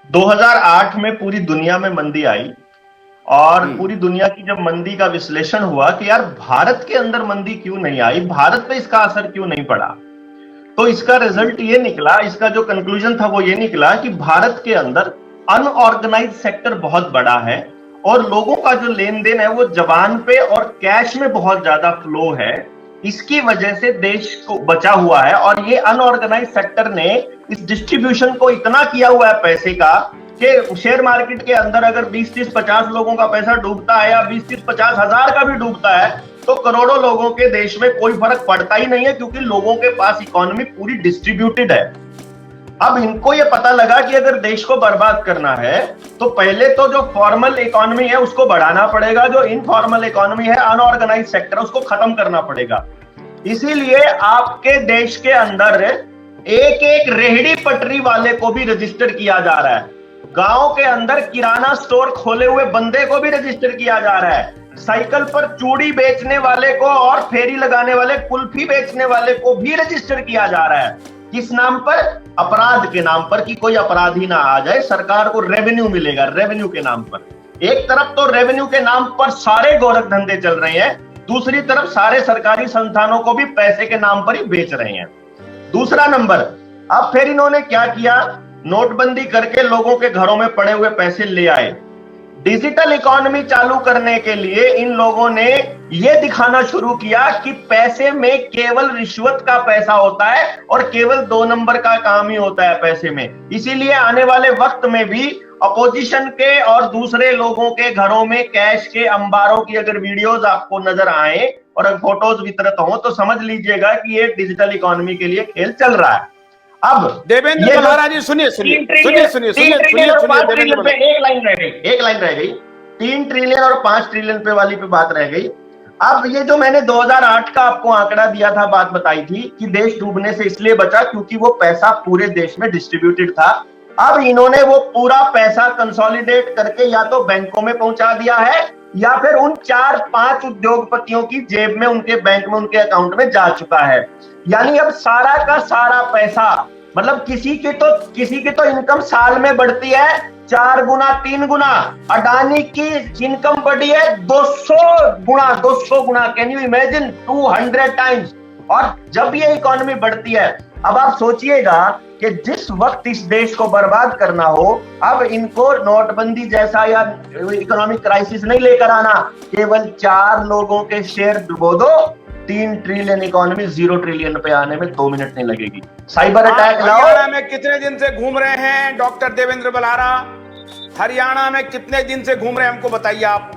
2008 में पूरी दुनिया में मंदी आई और हम्म। पूरी दुनिया की जब मंदी का विश्लेषण हुआ कि यार भारत के अंदर मंदी क्यों नहीं आई, भारत पे इसका असर क्यों नहीं पड़ा, तो इसका हम्म। रिजल्ट ये निकला, इसका जो कंक्लूजन था वो ये निकला कि भारत के अंदर अनऑर्गेनाइज सेक्टर बहुत बड़ा है और लोगों का जो लेन देन है वो जबान पे और कैश में बहुत ज्यादा फ्लो है। इसकी वजह से देश को बचा हुआ है और ये अनऑर्गेनाइज सेक्टर ने इस डिस्ट्रीब्यूशन को इतना किया हुआ है पैसे का कि शेयर मार्केट के अंदर अगर 20-30-50 लोगों का पैसा डूबता है या 20-30-50 हजार का भी डूबता है तो करोड़ों लोगों के देश में कोई फर्क पड़ता ही नहीं है, क्योंकि लोगों के पास इकोनॉमी पूरी डिस्ट्रीब्यूटेड है। अब इनको ये पता लगा कि अगर देश को बर्बाद करना है तो पहले तो जो फॉर्मल इकोनॉमी है उसको बढ़ाना पड़ेगा, जो इनफॉर्मल इकोनॉमी है, अनऑर्गेनाइज सेक्टर, उसको खत्म करना पड़ेगा। इसीलिए आपके देश के अंदर एक एक रेहड़ी पटरी वाले को भी रजिस्टर किया जा रहा है, गांव के अंदर किराना स्टोर खोले हुए बंदे को भी रजिस्टर किया जा रहा है, साइकिल पर चूड़ी बेचने वाले को और फेरी लगाने वाले, कुल्फी बेचने वाले को भी रजिस्टर किया जा रहा है। किस नाम पर? अपराध के नाम पर, कि कोई अपराधी ना आ जाए, सरकार को रेवेन्यू मिलेगा, रेवेन्यू के नाम पर। एक तरफ तो रेवेन्यू के नाम पर सारे गोरख धंधे चल रहे हैं, दूसरी तरफ सारे सरकारी संस्थानों को भी पैसे के नाम पर ही बेच रहे हैं। दूसरा नंबर, अब फिर इन्होंने क्या किया, नोटबंदी करके लोगों के घरों में पड़े हुए पैसे ले आए। डिजिटल इकोनॉमी चालू करने के लिए इन लोगों ने यह दिखाना शुरू किया कि पैसे में केवल रिश्वत का पैसा होता है और केवल 2 नंबर का काम ही होता है पैसे में। इसीलिए आने वाले वक्त में भी अपोजिशन के और दूसरे लोगों के घरों में कैश के अंबारों की अगर वीडियोस आपको नजर आए और अगर फोटोज वितरित हो तो समझ लीजिएगा कि ये डिजिटल इकोनॉमी के लिए खेल चल रहा है। अब देवेंद्र बल्लारा जी सुनिए सुनिए सुनिए सुनिए सुनिए सुनिए ट्रिलियन पे एक लाइन रह गई, एक लाइन रह गई, 3 ट्रिलियन और 5 ट्रिलियन पे वाली पे बात रह गई। अब ये जो मैंने 2008 का आपको आंकड़ा दिया था, बात बताई थी कि देश डूबने से इसलिए बचा क्योंकि वो पैसा पूरे देश में डिस्ट्रीब्यूटेड था। अब इन्होंने वो पूरा पैसा कंसोलिडेट करके या तो बैंकों में पहुंचा दिया है या फिर उन 4-5 उद्योगपतियों की जेब में, उनके बैंक में, उनके अकाउंट में जा चुका है। यानी अब सारा का सारा पैसा, मतलब किसी की तो इनकम साल में बढ़ती है 4 गुना 3 गुना, अडानी की इनकम बढ़ी है 200 गुना, कैन यू इमेजिन, 200 टाइम्स। और जब ये इकोनॉमी बढ़ती है, अब आप सोचिएगा कि जिस वक्त इस देश को बर्बाद करना हो, अब इनको नोटबंदी जैसा या इकोनॉमिक क्राइसिस नहीं लेकर आना, केवल 4 लोगों के शेयर डुबो दो, 3 ट्रिलियन इकोनॉमी 0 ट्रिलियन पे आने में 2 मिनट नहीं लगेगी। साइबर अटैक लाओ। हरियाणा में कितने दिन से घूम रहे हैं डॉक्टर देवेंद्र बल्लारा? हरियाणा में कितने दिन से घूम रहे हैं, हमको बताइए आप।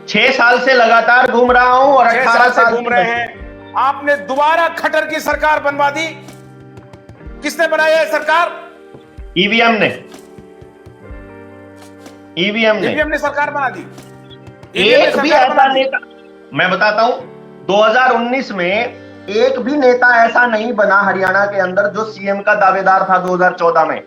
6 साल से लगातार घूम रहा हूं और 18 साल से घूम रहे हैं। आपने दोबारा खट्टर की सरकार बनवा दी। किसने बनाई है सरकार? ईवीएम ने, ईवीएम ने सरकार बना दी। एक भी ऐसा नेता, मैं बताता हूं, 2019 में एक भी नेता ऐसा नहीं बना हरियाणा के अंदर जो सीएम का दावेदार था। 2014 में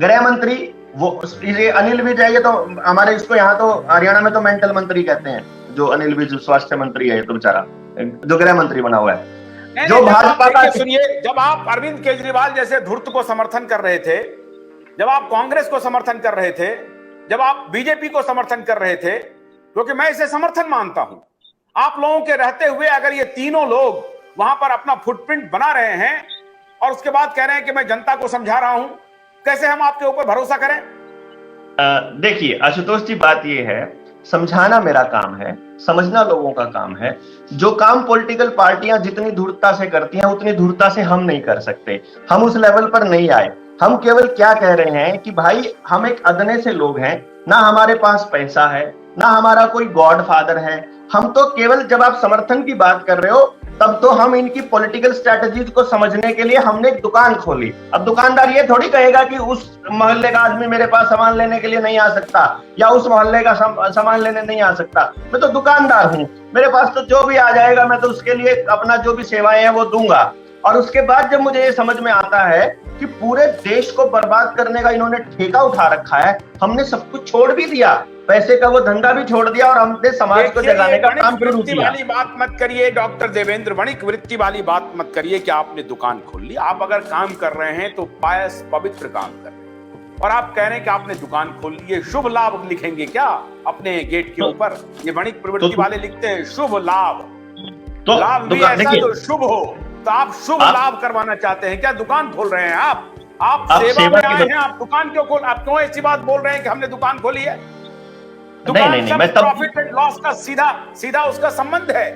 गृह मंत्री, वो ये अनिल विज है, ये तो हमारे, इसको यहाँ तो हरियाणा में तो मेंटल मंत्री कहते हैं, जो अनिल विज स्वास्थ्य मंत्री है, ये तो बेचारा जो गृह मंत्री बना हुआ है, जो भाजपा का। सुनिए, जब आप अरविंद केजरीवाल जैसे धूर्त को समर्थन कर रहे थे, जब आप कांग्रेस को समर्थन कर रहे थे, जब आप बीजेपी को समर्थन कर रहे थे, क्योंकि मैं इसे समर्थन मानता हूं, आप लोगों के रहते हुए अगर ये तीनों लोग वहां पर अपना फुटप्रिंट बना रहे हैं और उसके बाद कह रहे हैं कि मैं जनता को समझा रहा हूं, कैसे हम आपके ऊपर भरोसा करें? देखिए आशुतोष जी, बात ये है, समझाना मेरा काम है, समझना लोगों का काम है। जो काम पॉलिटिकल पार्टियां जितनी धूर्तता से करती हैं उतनी धूर्तता से हम नहीं कर सकते, हम उस लेवल पर नहीं आए। हम केवल क्या कह रहे हैं कि भाई हम एक अदने से लोग हैं, ना हमारे पास पैसा है, ना हमारा कोई गॉड फादर है। हम तो केवल, जब आप समर्थन की बात कर रहे हो तब तो हम इनकी पॉलिटिकल स्ट्रेटजीज को समझने के लिए हमने एक दुकान खोली। अब दुकानदार ये थोड़ी कहेगा कि उस मोहल्ले का आदमी मेरे पास सामान लेने के लिए नहीं आ सकता या उस मोहल्ले का सामान लेने नहीं आ सकता। मैं तो दुकानदार हूँ, मेरे पास तो जो भी आ जाएगा मैं तो उसके लिए अपना जो भी सेवाएं हैं वो दूंगा। और उसके बाद जब मुझे ये समझ में आता है कि पूरे देश को बर्बाद करने का इन्होंने ठेका उठा रखा है, हमने सब कुछ छोड़ भी दिया, पैसे का वो धंधा भी छोड़ दिया और हमने समाज को जगाने का काम शुरू किया। वाली बात मत करिए डॉक्टर देवेंद्र, वणिक वृत्ति वाली बात मत करिए कि आपने दुकान खोल ली। आप अगर काम कर रहे हैं तो पायस पवित्र काम कर रहे हैं। और आप कह रहे हैं कि आपने दुकान खोल ली है। शुभ लाभ लिखेंगे क्या अपने गेट के ऊपर? ये वणिक प्रवृत्ति वाले लिखते हैं शुभ लाभ। तो लाभ भी दुकान ऐसा देखिए, जो शुभ हो। तो आप शुभ लाभ करवाना चाहते हैं क्या? दुकान खोल रहे हैं आप सेवा में आए हैं, आप दुकान क्यों खोल, आप क्यों ऐसी बात बोल रहे हैं कि हमने दुकान खोली है? दुकान से प्रॉफिट एंड लॉस का सीधा सीधा उसका संबंध है।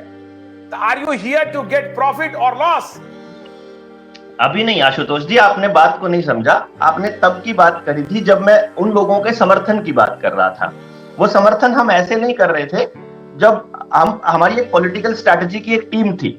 Are you here to get profit और लॉस? अभी नहीं आशुतोष जी, आपने बात को नहीं समझा। आपने तब की बात करी थी जब मैं उन लोगों के समर्थन की बात कर रहा था। वो समर्थन हम ऐसे नहीं कर रहे थे जब हमारी एक पॉलिटिकल स्ट्रैटेजी की एक टीम थी।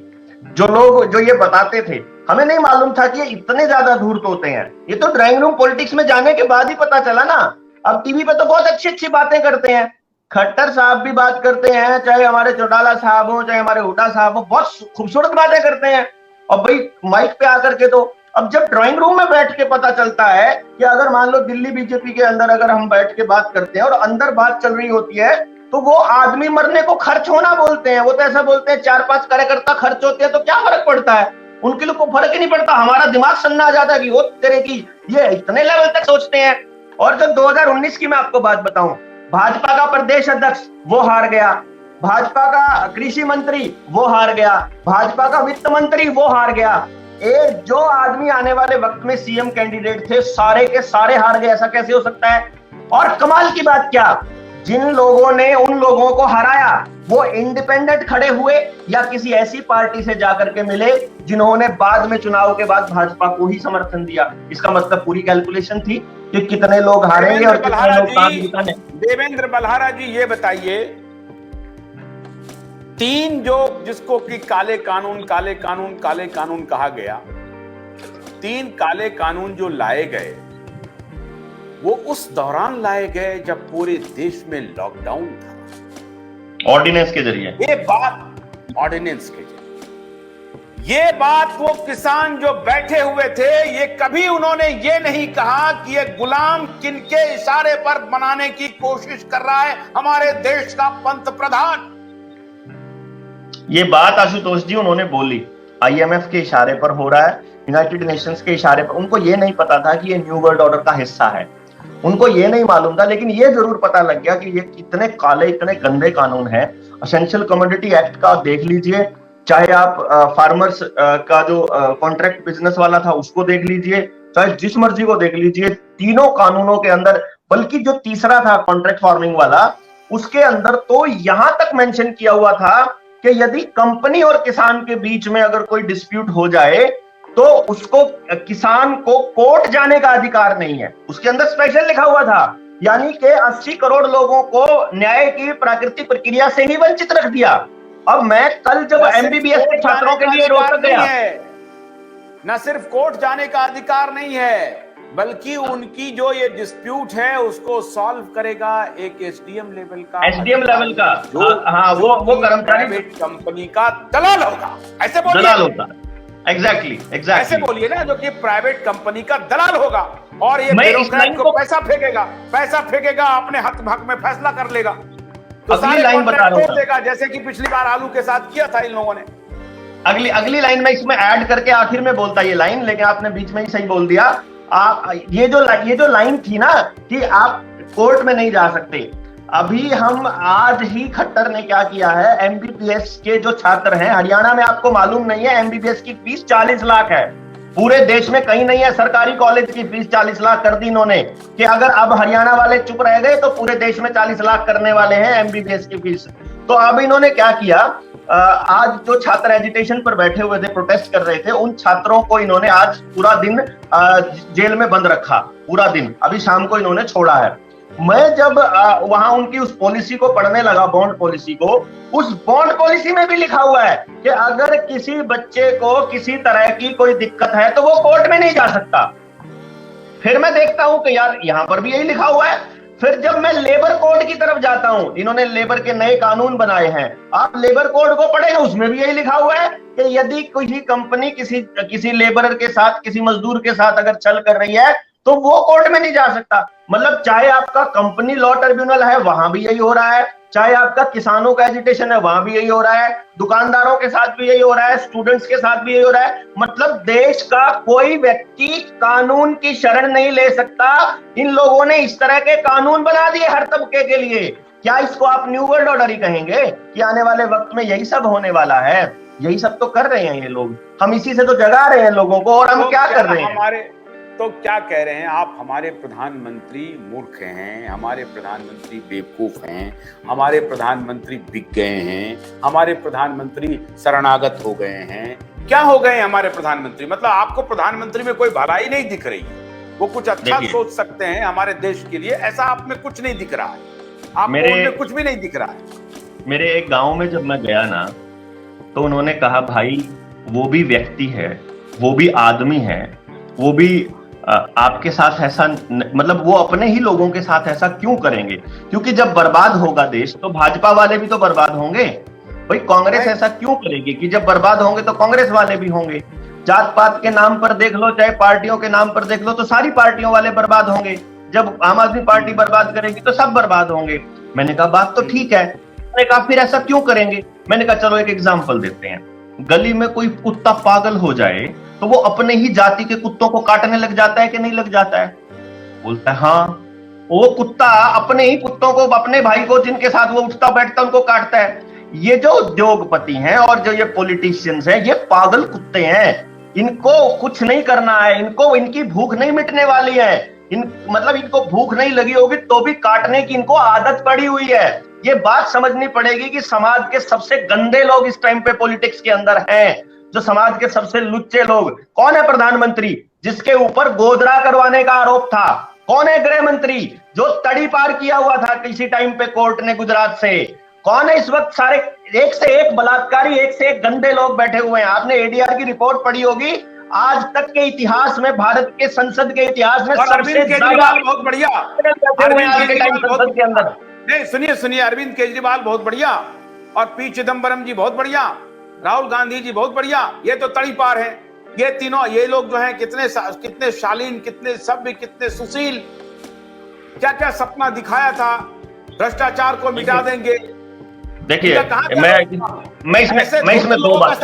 जो लोग जो ये बताते थे, हमें नहीं मालूम था कि ये इतने ज्यादा धूर्त होते हैं। ये तो ड्राइंग रूम पॉलिटिक्स में जाने के बाद ही पता चला ना। अब टीवी पे तो बहुत अच्छी अच्छी बातें करते हैं, खट्टर साहब भी बात करते हैं, चाहे हमारे चौटाला साहब हो, चाहे हमारे हुड्डा साहब हो, बहुत खूबसूरत बातें करते हैं। और भाई माइक पे आकर के तो अब जब ड्राइंग रूम में बैठ के पता चलता है कि अगर मान लो दिल्ली बीजेपी के अंदर अगर हम बैठ के बात करते हैं और अंदर बात चल रही होती है, तो वो आदमी मरने को खर्च होना बोलते हैं। वो तो ऐसा बोलते हैं 4-5 कार्यकर्ता खर्च होते हैं तो क्या फर्क पड़ता है, उनके लिए कोई फर्क ही नहीं पड़ता। हमारा दिमाग सन्ना आ जाता है कि वो तेरे की ये इतने लेवल तक सोचते हैं। और जब 2019 की मैं आपको बात बताऊं, भाजपा का प्रदेश अध्यक्ष वो हार गया, भाजपा का कृषि मंत्री वो हार गया, भाजपा का वित्त मंत्री वो हार गया। जो आदमी आने वाले वक्त में सीएम कैंडिडेट थे, सारे के सारे हार गए। ऐसा कैसे हो सकता है? और कमाल की बात क्या, जिन लोगों ने उन लोगों को हराया वो इंडिपेंडेंट खड़े हुए या किसी ऐसी पार्टी से जाकर के मिले जिन्होंने बाद में चुनाव के बाद भाजपा को ही समर्थन दिया। इसका मतलब पूरी कैलकुलेशन थी कि कितने लोग हारेंगे और कितने लोग काम जिताने। देवेंद्र बल्हारा जी, ये बताइए, तीन जो जिसको कि काले कानून काले कानून काले कानून कहा गया, तीन काले कानून जो लाए गए वो उस दौरान लाए गए जब पूरे देश में लॉकडाउन था, ऑर्डिनेंस के जरिए। ये बात ऑर्डिनेंस के जरिए, ये बात वो किसान जो बैठे हुए थे, ये कभी उन्होंने ये नहीं कहा कि ये गुलाम किनके इशारे पर बनाने की कोशिश कर रहा है हमारे देश का पंत प्रधान। ये बात आशुतोष जी उन्होंने बोली, आईएमएफ के इशारे पर हो रहा है, यूनाइटेड नेशंस के इशारे पर। उनको ये नहीं पता था कि ये न्यू वर्ल्ड ऑर्डर का हिस्सा है, उनको ये नहीं मालूम था। लेकिन ये जरूर पता लग गया कि ये कितने काले इतने गंदे कानून हैं। असेंशियल कमोडिटी एक्ट का देख लीजिए, चाहे आप फार्मर्स का जो कॉन्ट्रैक्ट बिजनेस वाला था उसको देख लीजिए, चाहे जिस मर्जी को देख लीजिए, तीनों कानूनों के अंदर, बल्कि जो तीसरा था कॉन्ट्रैक्ट फार्मिंग वाला, उसके अंदर तो यहां तक मेंशन किया हुआ था कि यदि कंपनी और किसान के बीच में अगर कोई डिस्प्यूट हो जाए तो उसको किसान को कोर्ट जाने का अधिकार नहीं है। उसके अंदर स्पेशल लिखा हुआ था, यानी कि 80 करोड़ लोगों को न्याय की प्राकृतिक प्रक्रिया से ही वंचित रख दिया। अब मैं कल जब एमबीबीएस के छात्रों के लिए रोक गया, न सिर्फ कोर्ट जाने का अधिकार नहीं है, बल्कि उनकी जो ये डिस्प्यूट है उसको सॉल्व करेगा एक एसडीएम लेवल का, एसडीएम लेवल का, हाँ वो कर्मचारी कंपनी का दलाल होगा, ऐसे बोलिए, दलाल होगा। एग्जैक्टली ऐसे बोलिए ना, जो कि प्राइवेट कंपनी का दलाल होगा और ये ब्यूरोक्रेट को पैसा फेंकेगा, अपने हक में फैसला कर लेगा, तो अगली लाइन बता रहा हूं, देगा, जैसे कि पिछली बार आलू के साथ किया था इन लोगों ने। अगली लाइन में इसमें ऐड करके आखिर में बोलता ये लाइन, लेकिन आपने बीच में ही सही बोल दिया। आप ये जो लाइन थी ना कि आप कोर्ट में नहीं जा सकते, अभी हम आज ही खट्टर ने क्या किया है, एमबीबीएस के जो छात्र हैं हरियाणा में, आपको मालूम नहीं है एमबीबीएस की फीस 40 लाख है, पूरे देश में कहीं नहीं है। सरकारी कॉलेज की फीस 40 लाख कर दी इन्होंने कि अगर अब हरियाणा वाले चुप रह गए तो पूरे देश में 40 लाख करने वाले हैं एमबीबीएस की फीस। तो अब इन्होंने क्या किया, आज जो छात्र एजिटेशन पर बैठे हुए थे, प्रोटेस्ट कर रहे थे, उन छात्रों को इन्होंने आज पूरा दिन जेल में बंद रखा, पूरा दिन। अभी शाम को इन्होंने छोड़ा है। मैं जब वहां उनकी उस पॉलिसी को पढ़ने लगा, बॉन्ड पॉलिसी को, उस बॉन्ड पॉलिसी में भी लिखा हुआ है कि अगर किसी बच्चे को किसी तरह की कोई दिक्कत है तो वो कोर्ट में नहीं जा सकता। फिर मैं देखता हूं कि यार यहां पर भी यही लिखा हुआ है। फिर जब मैं लेबर कोड की तरफ जाता हूं, इन्होंने लेबर के नए कानून बनाए हैं, आप लेबर कोड को पढ़ेगा, उसमें भी यही लिखा हुआ है कि यदि कोई कंपनी किसी लेबरर के साथ, किसी मजदूर के साथ अगर छल कर रही है तो वो कोर्ट में नहीं जा सकता। मतलब चाहे आपका कंपनी लॉ ट्रिब्यूनल है, वहां भी यही हो रहा है, चाहे आपका किसानों का एजिटेशन है वहां भी यही हो रहा है, दुकानदारों के साथ भी यही हो रहा है, स्टूडेंट्स के साथ भी यही हो रहा है। मतलब देश का कोई व्यक्ति कानून की शरण नहीं ले सकता। इन लोगों ने इस तरह के कानून बना दिए हर तबके के लिए। क्या इसको आप न्यू वर्ल्ड ऑर्डर ही कहेंगे कि आने वाले वक्त में यही सब होने वाला है? यही सब तो कर रहे हैं ये लोग, हम इसी से तो जगा रहे हैं लोगों को। और हम तो क्या कर रहे हैं? तो क्या कह रहे हैं आप? हमारे प्रधानमंत्री मूर्ख हैं, हमारे प्रधानमंत्री बेवकूफ हैं, हमारे प्रधानमंत्री बिक गए हैं, हमारे प्रधानमंत्री शरणागत हो गए हैं। क्या हो गए हमारे प्रधानमंत्री? मतलब आपको प्रधानमंत्री में कोई भलाई नहीं दिख रही, वो कुछ अच्छा सोच सकते हैं हमारे देश के लिए, ऐसा आप में कुछ नहीं दिख रहा है, आपको उनमें कुछ भी नहीं दिख रहा है। मेरे एक गांव में जब मैं गया ना, तो उन्होंने कहा भाई वो भी व्यक्ति है, वो भी आदमी है, वो भी आपके साथ ऐसा मतलब वो अपने ही लोगों के साथ ऐसा क्यों करेंगे? क्योंकि जब बर्बाद होगा देश तो भाजपा वाले भी तो बर्बाद होंगे। भाई कांग्रेस ऐसा क्यों करेगी कि जब बर्बाद होंगे तो कांग्रेस वाले भी होंगे। जात पात के नाम पर देख लो, चाहे पार्टियों के नाम पर देख लो, तो सारी पार्टियों वाले बर्बाद होंगे। जब आम आदमी पार्टी बर्बाद करेगी तो सब बर्बाद होंगे। मैंने कहा बात तो ठीक है। मैंने कहा फिर ऐसा क्यों करेंगे? मैंने कहा चलो एक एग्जाम्पल देते हैं। गली में कोई कुत्ता पागल हो जाए तो वो अपने ही जाति के कुत्तों को काटने लग जाता है कि नहीं लग जाता है? बोलता है हाँ। वो कुत्ता अपने ही कुत्तों को, अपने भाई को जिनके साथ वो उठता बैठता उनको काटता है। ये जो उद्योगपति हैं और जो ये पॉलिटिशियंस हैं, ये पागल कुत्ते हैं। इनको कुछ नहीं करना है, इनको इनकी भूख नहीं मिटने वाली है। मतलब इनको भूख नहीं लगी होगी तो भी काटने की इनको आदत पड़ी हुई है। ये बात समझनी पड़ेगी कि समाज के सबसे गंदे लोग इस टाइम पे पॉलिटिक्स के अंदर हैं। जो समाज के सबसे लुच्चे लोग, कौन है प्रधानमंत्री जिसके ऊपर गोदरा करवाने का आरोप था? कौन है गृह मंत्री जो तड़ी पार किया हुआ था किसी टाइम पे कोर्ट ने गुजरात से? कौन है इस वक्त? सारे एक से एक बलात्कारी, एक से एक गंदे लोग बैठे हुए हैं। आपने एडीआर की रिपोर्ट पढ़ी होगी, आज तक के इतिहास में, भारत के संसद के इतिहास में सबसे ज्यादा बहुत बढ़िया संसद के अंदर। नहीं सुनिए, अरविंद केजरीवाल बहुत बढ़िया, और पी चिदम्बरम जी बहुत बढ़िया, राहुल गांधी जी बहुत बढ़िया। ये तो तड़ी पार है। ये तीनों, ये लोग जो हैं कितने शालीन, कितने सभ्य, कितने सुशील, क्या क्या सपना दिखाया था, भ्रष्टाचार को मिटा देंगे। देखिए मैं इसमें दो बात,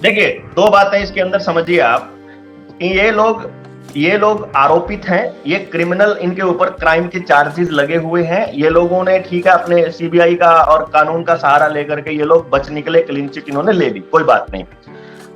देखिए दो बातें इसके अंदर समझिए आप। ये लोग आरोपित हैं, ये क्रिमिनल, इनके ऊपर क्राइम के चार्जेस लगे हुए हैं। ये लोगों ने ठीक है अपने सीबीआई का और कानून का सहारा लेकर के ये लोग बच निकले, क्लीन चिट इन्होंने ले ली, कोई बात नहीं।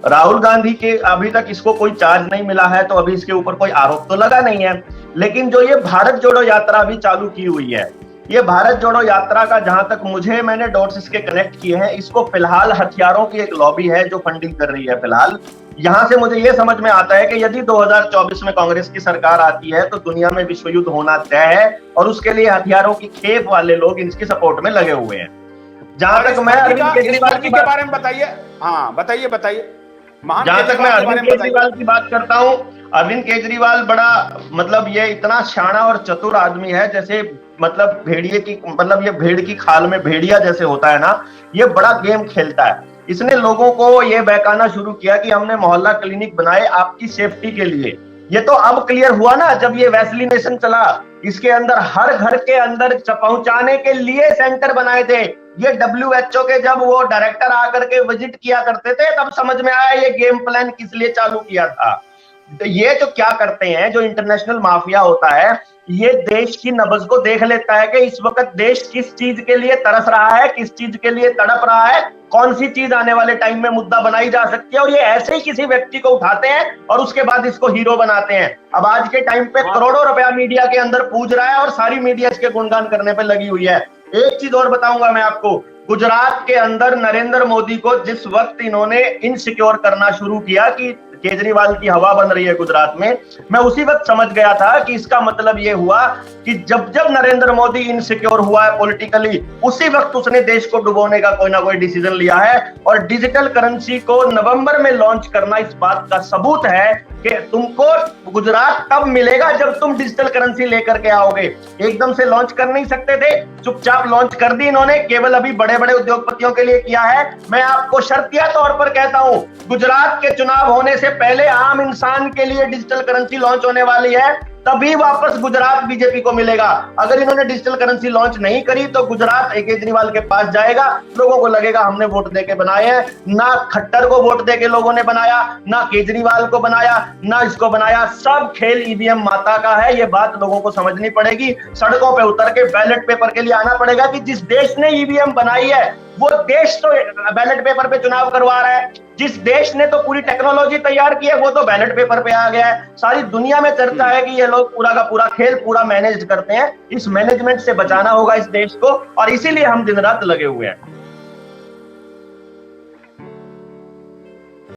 राहुल गांधी के अभी तक इसको कोई चार्ज नहीं मिला है, तो अभी इसके ऊपर कोई आरोप तो लगा नहीं है। लेकिन जो ये भारत जोड़ो यात्रा अभी चालू की हुई है, ये भारत जोड़ो यात्रा का जहां तक मैंने डॉट्स इसके कनेक्ट किए हैं, इसको फिलहाल हथियारों की एक लॉबी है जो फंडिंग कर रही है। फिलहाल यहां से मुझे ये समझ में आता है कि यदि 2024 में कांग्रेस की सरकार आती है तो दुनिया में विश्व युद्ध होना तय है, और उसके लिए हथियारों की खेप वाले लोग इनकी सपोर्ट में लगे हुए हैं। जहां तक मैं अरविंद केजरीवाल के बारे में बताइए। हाँ बताइए। जहां तक मैं अरविंद केजरीवाल की बात करता हूं, अरविंद केजरीवाल बड़ा मतलब ये इतना शाना और चतुर आदमी है, जैसे मतलब भेड़िए की, मतलब ये भेड़ की खाल में भेड़िया जैसे होता है ना, ये बड़ा गेम खेलता है। इसने लोगों को ये बहकाना शुरू किया कि हमने मोहल्ला क्लिनिक बनाए आपकी सेफ्टी के लिए। ये तो अब क्लियर हुआ ना जब ये वैक्सीनेशन चला, इसके अंदर हर घर के अंदर पहुंचाने के लिए सेंटर बनाए थे। ये WHO के जब वो डायरेक्टर आकर के विजिट किया करते थे तब समझ में आया ये गेम प्लान किस लिए चालू किया था। तो ये जो क्या करते हैं, जो इंटरनेशनल माफिया होता है, ये देश की नब्ज को देख लेता है कि इस वक्त देश किस चीज के लिए तरस रहा है, किस चीज के लिए तड़प रहा है, कौन सी चीज आने वाले टाइम में मुद्दा बनाई जा सकती है, और ये ऐसे ही किसी व्यक्ति को उठाते हैं और उसके बाद इसको हीरो बनाते हैं। अब आज के टाइम पे करोड़ों रुपया मीडिया के अंदर पूज रहा है और सारी मीडिया इसके गुणगान करने पे लगी हुई है। एक चीज और बताऊंगा मैं आपको, गुजरात के अंदर नरेंद्र मोदी को जिस वक्त इन्होंने इनसिक्योर करना शुरू किया कि केजरीवाल की हवा बन रही है गुजरात में, मैं उसी वक्त समझ गया था कि इसका मतलब ये हुआ कि जब जब नरेंद्र मोदी इनसिक्योर हुआ है पॉलिटिकली, उसी वक्त उसने देश को डुबोने का कोई ना कोई डिसीजन लिया है। और डिजिटल करेंसी को नवंबर में लॉन्च करना इस बात का सबूत है कि तुमको गुजरात तब मिलेगा जब तुम डिजिटल करेंसी लेकर के आओगे। एकदम से लॉन्च कर नहीं सकते थे, चुपचाप लॉन्च कर दी इन्होंने, केवल अभी बड़े बड़े उद्योगपतियों के लिए किया है। मैं आपको शर्तिया तौर पर कहता हूं, गुजरात के चुनाव होने से पहले आम इंसान के लिए डिजिटल करेंसी लॉन्च होने वाली है। तभी वापस गुजरात बीजेपी को मिलेगा। अगर इन्होंने डिजिटल करेंसी लॉन्च नहीं करी तो गुजरात केजरीवाल के पास जाएगा, लोगों को लगेगा हमने वोट देके बनाए हैं। ना खट्टर को वोट देके लोगों ने बनाया, ना केजरीवाल को बनाया, ना इसको बनाया, सब खेल ईवीएम माता का है। ये बात लोगों को समझनी पड़ेगी। सड़कों पे उतर के बैलेट पेपर के लिए आना पड़ेगा कि जिस देश ने ईवीएम बनाई है वो देश तो बैलेट पेपर पे चुनाव करवा रहा है, जिस देश ने तो पूरी टेक्नोलॉजी तैयार की है वो तो बैलेट पेपर पे आ गया है। सारी दुनिया में चर्चा है कि ये लोग पूरा का पूरा खेल पूरा मैनेज करते हैं। इस मैनेजमेंट से बचाना होगा इस देश को, और इसीलिए हम दिन रात लगे हुए हैं।